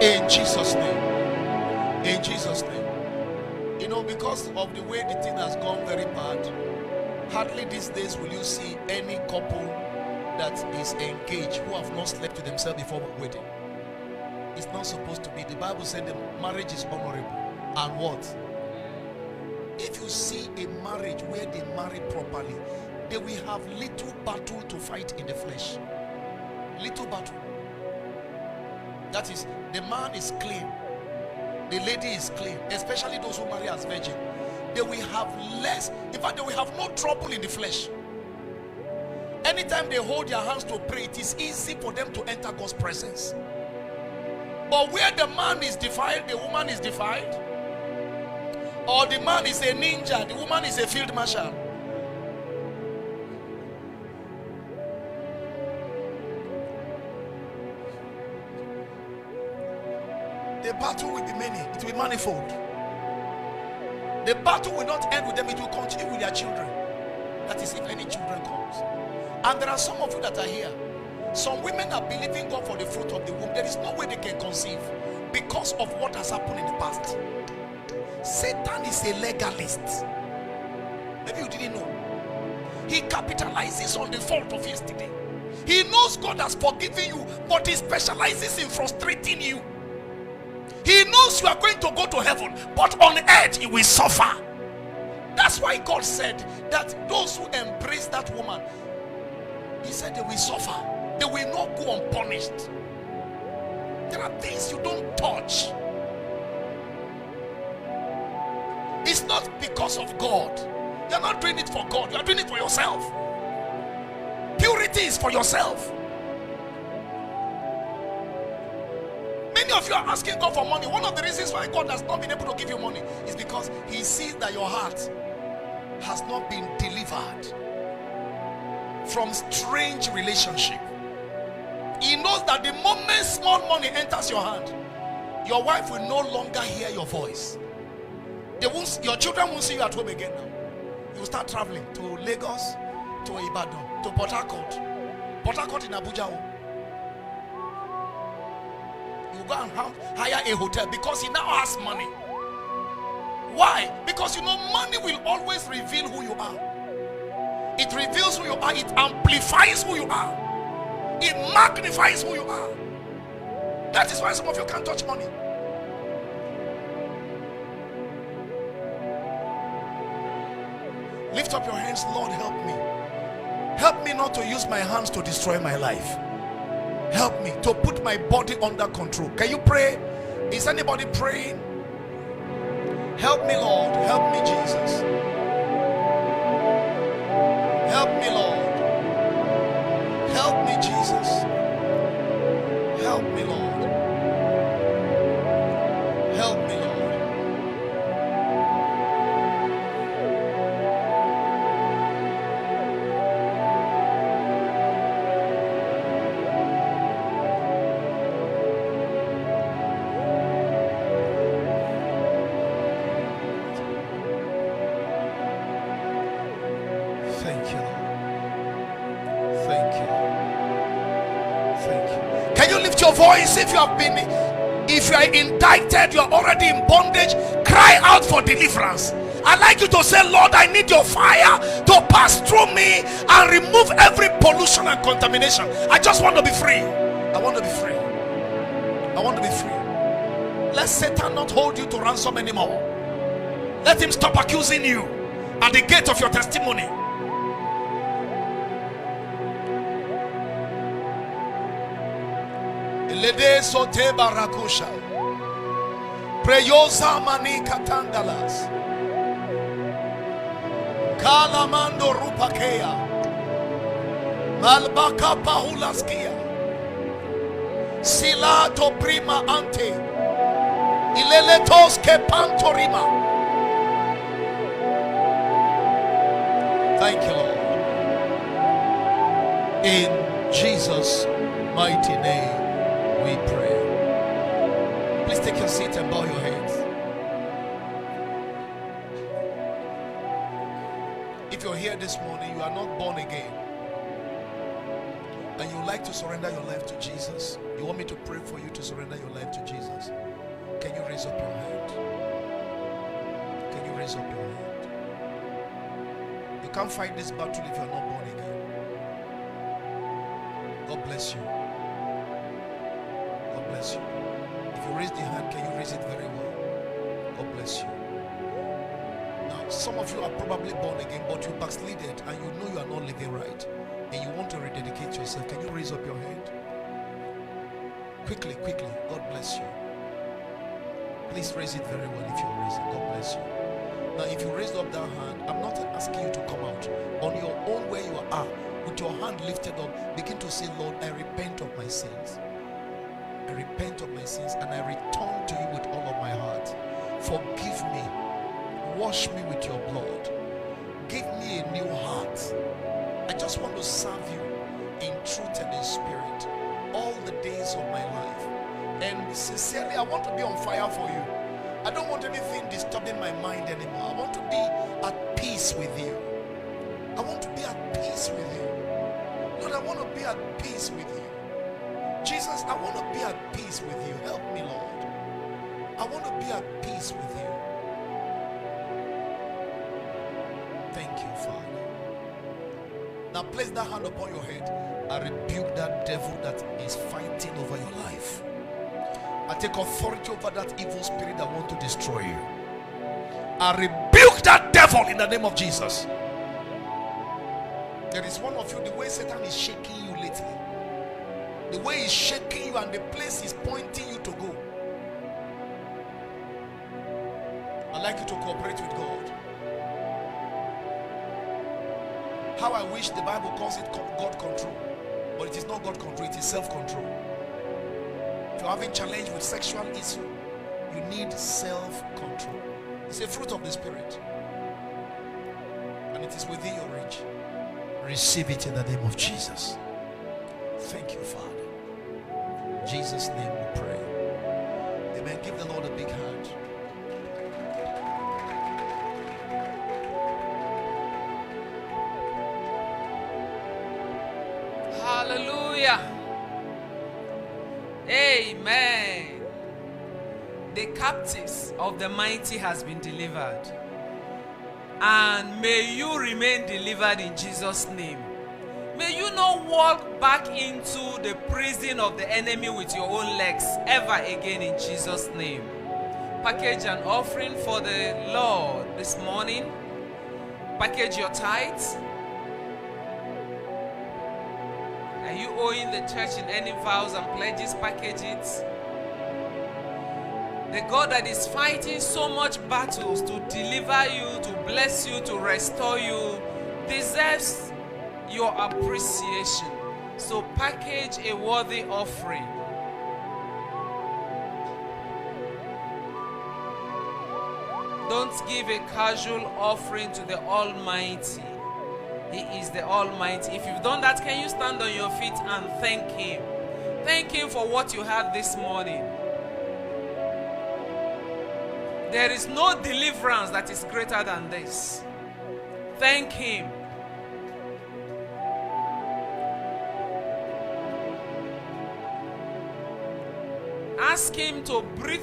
In Jesus' name. In Jesus' name. You know, because of the way the thing has gone very bad, hardly these days will you see any couple that is engaged who have not slept with themselves before wedding. It's not supposed to be. The Bible said the marriage is honorable. And what? If you see a marriage where they marry properly, they will have little battle to fight in the flesh. Little battle. That is, the man is clean, the lady is clean, especially those who marry as virgin. They will have less, in fact they will have no trouble in the flesh. Anytime they hold their hands to pray, it is easy for them to enter God's presence. But where the man is defiled, the woman is defiled, or the man is a ninja, the woman is a field marshal, the battle will be many, it will be manifold. The battle will not end with them, it will continue with their children. That is, if any children comes. And there are some of you that are here. Some women are believing God for the fruit of the womb. There is no way they can conceive because of what has happened in the past. Satan is a legalist. Maybe you didn't know. He capitalizes on the fault of yesterday. He knows God has forgiven you, but he specializes in frustrating you. He knows you are going to go to heaven, but on earth you will suffer. That's why God said that those who embrace that woman, he said they will suffer. They will not go unpunished. There are things you don't touch. It's not because of God. You're not doing it for God. You're doing it for yourself. Purity is for yourself. Many of you are asking God for money. One of the reasons why God has not been able to give you money is because he sees that your heart has not been delivered from strange relationship. He knows that the moment small money enters your hand, your wife will no longer hear your voice. Your children won't see you at home again now. You will start traveling to Lagos, to Ibadan, to Port Harcourt in Abuja. You go and hire a hotel because he now has money. Why? Because you know money will always reveal who you are. It reveals who you are. It amplifies who you are. It magnifies who you are. That is why some of you can't touch money. Lift up your hands. Lord, help me. Help me not to use my hands to destroy my life. Help me to put my body under control. Can you pray? Is anybody praying? Help me, Lord. Help me, Jesus. Help me, Lord. Help me, Jesus. Help me, Lord. Help me, Lord. Your voice. If you are indicted, you are already in bondage, cry out for deliverance. I'd like you to say, Lord, I need your fire to pass through me and remove every pollution and contamination. I just want to be free. I want to be free. I want to be free. Let Satan not hold you to ransom anymore. Let him stop accusing you at the gate of your testimony. Lede sote barakusha preyosa mani katandalas kalamando rupakea malbaka pahulaskia silato prima ante ileletos ke pantorima. Thank you, Lord. In Jesus' mighty name we pray. Please take your seat and bow your heads. If you're here this morning, you are not born again. and you like to surrender your life to Jesus, you want me to pray for you to surrender your life to Jesus, can you raise up your hand? Can you raise up your hand? You can't fight this battle if you are not born again. God bless you. God bless you. If you raise the hand, can you raise it very well? God bless you. Now, some of you are probably born again, but you backslided and you know you are not living right, and you want to rededicate yourself. Can you raise up your hand? Quickly, quickly. God bless you. Please raise it very well if you raise it. God bless you. Now, if you raised up that hand, I'm not asking you to come out. On your own where you are, with your hand lifted up, begin to say, Lord, I repent of my sins. I repent of my sins and I return to you with all of my heart. Forgive me. Wash me with your blood. Give me a new heart. I just want to serve you in truth and in spirit all the days of my life. And sincerely, I want to be on fire for you. I don't want anything disturbing my mind anymore. I want to be at peace with you. I want to be at peace with you. Lord, I want to be at peace with you. Jesus, I want to be at peace with you. Help me, Lord. I want to be at peace with you. Thank you, Father. Now place that hand upon your head. I rebuke that devil that is fighting over your life. I take authority over that evil spirit that wants to destroy you. I rebuke that devil in the name of Jesus. There is one of you, the way Satan is shaking you lately, the way he's shaking you and the place he's pointing you to go. I'd like you to cooperate with God. How I wish the Bible calls it God control, but it is not God control, it is self-control. If you're having challenge with sexual issue, you need self-control. It's a fruit of the Spirit, and it is within your reach. Receive it in the name of Jesus. Thank you, Father. In Jesus' name we pray. Amen. Give the Lord a big hand. Hallelujah. Amen. The captives of the mighty has been delivered. And may you remain delivered in Jesus' name. May you not walk back into the prison of the enemy with your own legs ever again in Jesus' name. Package an offering for the Lord this morning. Package your tithes. Are you owing the church in any vows and pledges? Package it. The God that is fighting so much battles to deliver you, to bless you, to restore you, deserves your appreciation. So package a worthy offering. Don't give a casual offering to the Almighty. He is the Almighty. If you've done that, can you stand on your feet and thank Him? Thank Him for what you had this morning. There is no deliverance that is greater than this. Thank Him. Ask Him to breathe